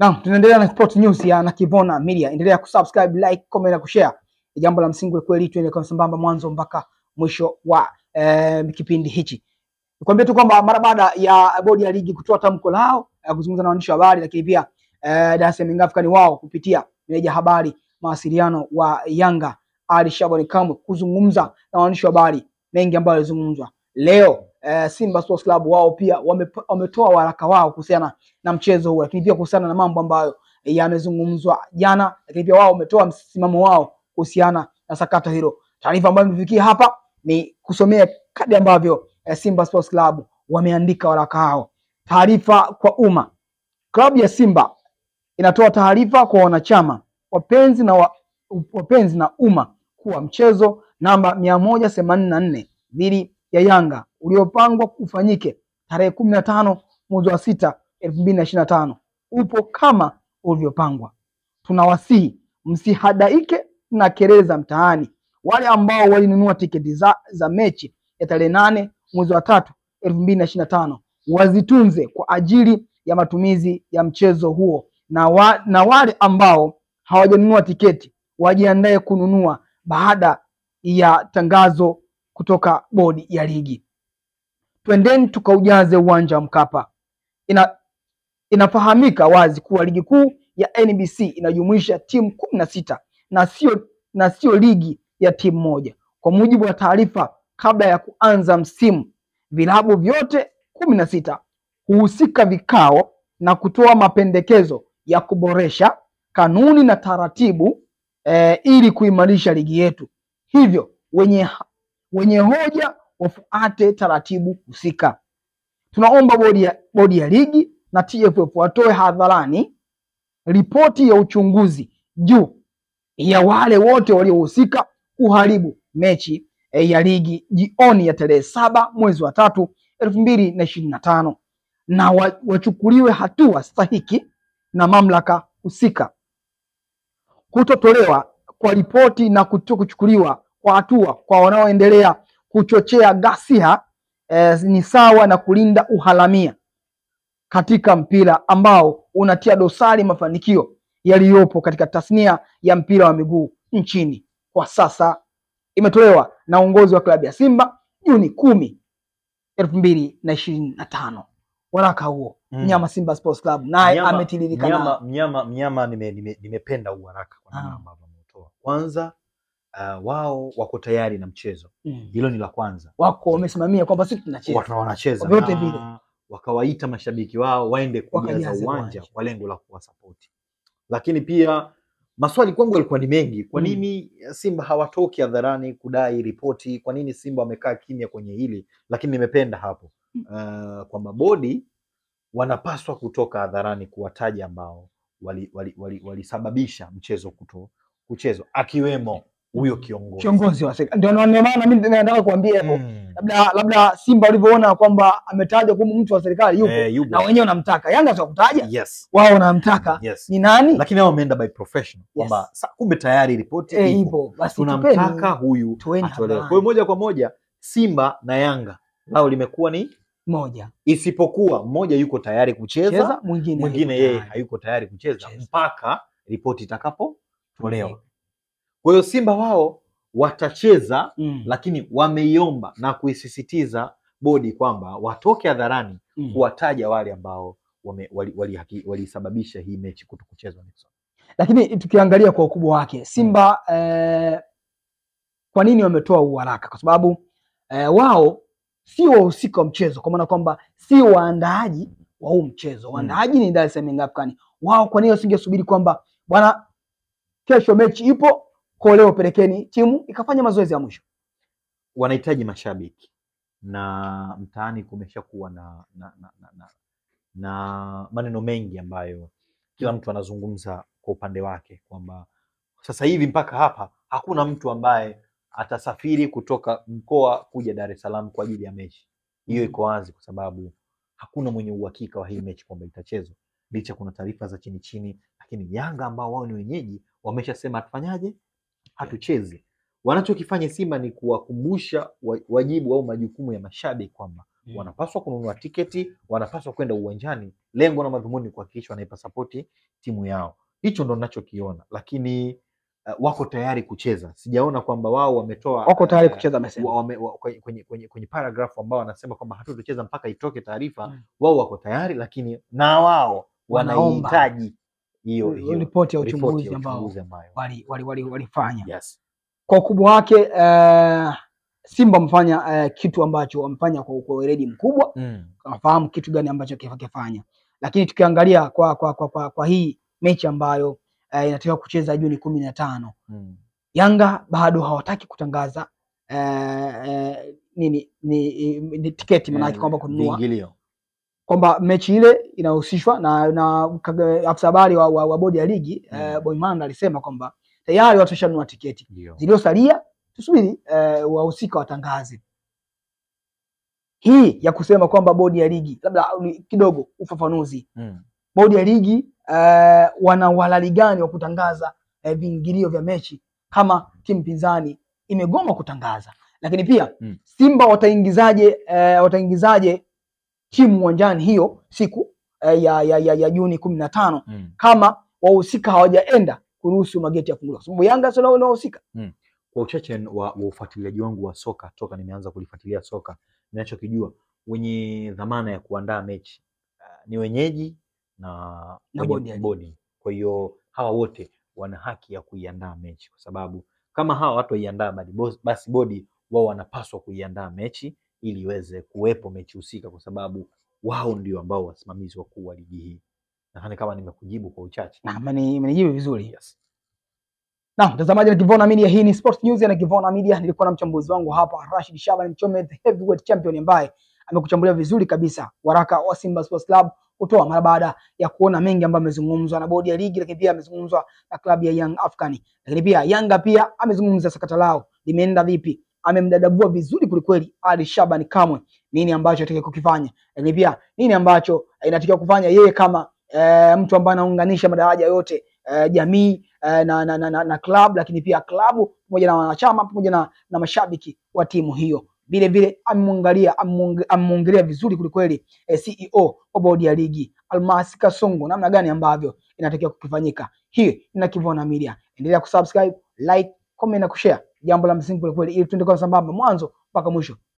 Naam, tunaendelea na Sport News ya Nakivona Media. Endelea kusubscribe, like, comment na kushare. Ni jambo la msingi kweli, tuende kwa sambamba mwanzo mpaka mwisho wa kipindi hichi. Nikwambia tu kwamba mara baada ya bodi ya ligi kutoa tamko lao kuzungumza na waandishi wa habari, lakini pia Dar es Salaam African wao kupitia meneja habari mawasiliano wa Yanga Ali Shabani Kamwe kuzungumza na waandishi wa habari, mengi ambayo yalizungumzwa leo. Simba Sports Club wao pia wametoa waraka wao kuhusiana na mchezo huu, lakini pia kuhusiana na mambo ambayo yamezungumzwa jana, lakini pia wao wametoa msimamo wao kuhusiana na sakata hilo. Taarifa ambayo imefikia hapa ni kusomea kadi ambavyo Simba Sports Club wameandika waraka hao. Taarifa kwa umma. Klabu ya Simba inatoa taarifa kwa wanachama, wapenzi na umma kuwa mchezo namba 184 dhidi ya Yanga uliopangwa kufanyike tarehe 15 mwezi wa 6 2025 upo kama ulivyopangwa. Tunawasihi msihadaike na kelele za mtaani. Wale ambao walinunua tiketi za mechi ya tarehe 8 mwezi wa 3 2025 wazitunze kwa ajili ya matumizi ya mchezo huo, na wale ambao hawajanunua tiketi wajiandae kununua baada ya tangazo kutoka bodi ya ligi. Twendeni tukaujaze uwanja wa Mkapa. Inafahamika wazi kuwa ligi kuu ya NBC inajumuisha timu 16 na sio ligi ya timu moja. Kwa mujibu wa taarifa, kabla ya kuanza msimu, vilabu vyote 16 huhusika vikao na kutoa mapendekezo ya kuboresha kanuni na taratibu ili kuimarisha ligi yetu. Hivyo wenye hoja wafuate taratibu husika. Tunaomba bodi ya ligi na TFF watoe hadharani ripoti ya uchunguzi juu ya wale wote waliohusika kuharibu mechi ya ligi jioni ya tarehe 7 mwezi wa 3 2025 na wachukuliwe hatua stahiki na mamlaka husika. Kutotolewa kwa ripoti na kuchukuliwa kwa hatua kwa wanaoendelea kuchochea ghasia ni sawa na kulinda uharamia katika mpira ambao unatia dosari mafanikio yaliyopo katika tasnia ya mpira wa miguu nchini kwa sasa. Imetolewa na uongozi wa klabu ya Simba Juni 10, 2025. Waraka huo mnyama Simba Sports Club naye ametiririka mnyama nimependa huu waraka kwa namna ambavyo ametoa. Kwanza wao wako tayari na mchezo. Hilo ni la kwanza. Wako wamesimamia kwamba sisi tunacheza. Watu wanacheza. Vyote vile. Wakawaita mashabiki wao waende kujaza uwanja kwa lengo la kuwasupport. Lakini pia maswali kwangu yalikuwa ni mengi. Kwa nini Simba hawatoki hadharani kudai ripoti? Kwa nini Simba wamekaa kimya kwenye hili? Lakini nimependa hapo kwamba bodi wanapaswa kutoka hadharani kuwataja ambao walisababisha mchezo kuchezwa, akiwemo huyo kiongozi wa serikali. Ndio maana mimi nataka kuambia hapo. Labda Simba walivyoona kwamba ametajwa kama mtu wa serikali yupo na wenyewe wanamtaka. Yanga sio kutaja. Yes. Wao wanamtaka. Yes. Ni nani? Lakini wao wameenda by professional kwamba kumbe tayari ripoti ipo. Basi tunamtaka huyu atolewe. Kwa hiyo moja kwa moja Simba na Yanga lao limekuwa ni moja. Isipokuwa mmoja yuko tayari kucheza, mwingine yeye hayuko tayari kucheza mpaka ripoti itakapotolewa. Kwa hiyo Simba wao watacheza lakini wameiomba na kuisisitiza bodi kwamba watoke hadharani kuwataja wale ambao walisababisha hii mechi kutokuchezwa. Lakini tukiangalia kwa ukubwa wake Simba kwa nini wametoa uharaka? Kwa sababu wao sio wahusika wa mchezo, kwa maana kwamba sio waandaaji wa huu mchezo. Waandaaji ni Dar es Salaam African. Wao kwa nini wasingesubiri kwamba bwana kesho mechi ipo, kwa leo pelekeni timu ikafanya mazoezi ya mwisho? Wanahitaji mashabiki na mtaani kumeshakuwa na maneno mengi ambayo kila mtu anazungumza kwa upande wake kwamba sasa hivi mpaka hapa hakuna mtu ambaye atasafiri kutoka mkoa kuja Dar es Salaam kwa ajili ya mechi. Hiyo iko wazi kwa sababu hakuna mwenye uhakika wa hii mechi kwamba itachezwa. Licha kuna taarifa za chini, lakini Yanga ambao wao ni wenyeji wameshasema tufanyaje? Hatuchezi. Wanachokifanya Simba ni kuwakumbusha wajibu au majukumu ya mashabiki kwamba wanapaswa kununua tiketi, wanapaswa kwenda uwanjani. Lengo na madhumuni kuhakikisha wanaipa sapoti timu yao. Hicho ndo ninachokiona, lakini wako tayari kucheza. Sijaona kwamba wao wametoa wako tayari kucheza kwenye paragraph ambao wanasema kwamba hatutocheza mpaka itoke taarifa. Wao wako tayari, lakini na wao wanahitaji hiyo ripoti ya uchunguzi ambao walifanya. Yes. Kwa ukubwa wake Simba wamefanya kitu ambacho wamefanya kwa weledi mkubwa. Wafahamu kitu gani ambacho kifanya. Lakini tukiangalia kwa hii mechi ambayo inatakiwa kucheza Juni 15, Yanga bado hawataki kutangaza ni tiketi, maana yake kwamba kununua kwamba mechi ile inahusishwa na afisa habari wa bodi ya ligi Boimanda alisema kwamba tayari watu washanunua tiketi. Ziliosalia tusubiri wahusika watangaze. Hii ya kusema kwamba bodi ya ligi, labda kidogo ufafanuzi. Bodi ya ligi wana uhalali gani wa kutangaza viingilio vya mechi kama timu pinzani imegoma kutangaza? Lakini pia Simba wataingizaje timu uwanjani hiyo siku ya Juni 15 kama wahusika hawajaenda kuruhusu mageti ya funguliwa? Sababu Yanga sio wahusika. Kwa uchache wa ufuatiliaji wangu wa soka, toka nimeanza kulifuatilia soka, ninachokijua wenye dhamana ya kuandaa mechi ni wenyeji na bodi. Kwa hiyo hawa wote wana haki ya kuiandaa mechi, kwa sababu kama hawa watu waiandaa, basi bodi wao wanapaswa kuiandaa mechi ili iweze kuwepo mechi husika, kwa sababu wao ndio ambao wasimamizi wakuu wa ligi hii. Nadhani kama nimekujibu kwa uchache. Nimejibu vizuri. Yes. Na mtazamaji wa Kivona Media, hii ni Sports News na Kivona Media. Nilikuwa na mchambuzi wangu hapa Rashid Shaban Mchome, the heavyweight champion, ambaye amekuchambulia vizuri kabisa waraka wa Simba Sports Club kutoa mara baada ya kuona mengi ambayo amezungumzwa na bodi ya ligi, lakini pia amezungumzwa na klabu ya Young African. Lakini pia Yanga pia amezungumza sakata lao limeenda vipi. Amemdadabua vizuri kulikweli Ali Shaban Kamwe, nini ambacho anataka kukifanya, lakini pia nini ambacho inatakiwa kufanya yeye kama mtu ambaye anaunganisha madaraja yote, jamii na club, lakini pia klabu pamoja na wanachama pamoja na mashabiki wa timu hiyo. Vile vile amemuongelea vizuri kulikweli CEO wa bodi ya ligi Almasi Kasongo, namna gani ambavyo inatakiwa kukifanyika. Hii ni Kivona Media. Endelea kusubscribe, like, comment na kushare, jambo la msingi kulikweli, ili tuende kwa sambamba mwanzo mpaka mwisho.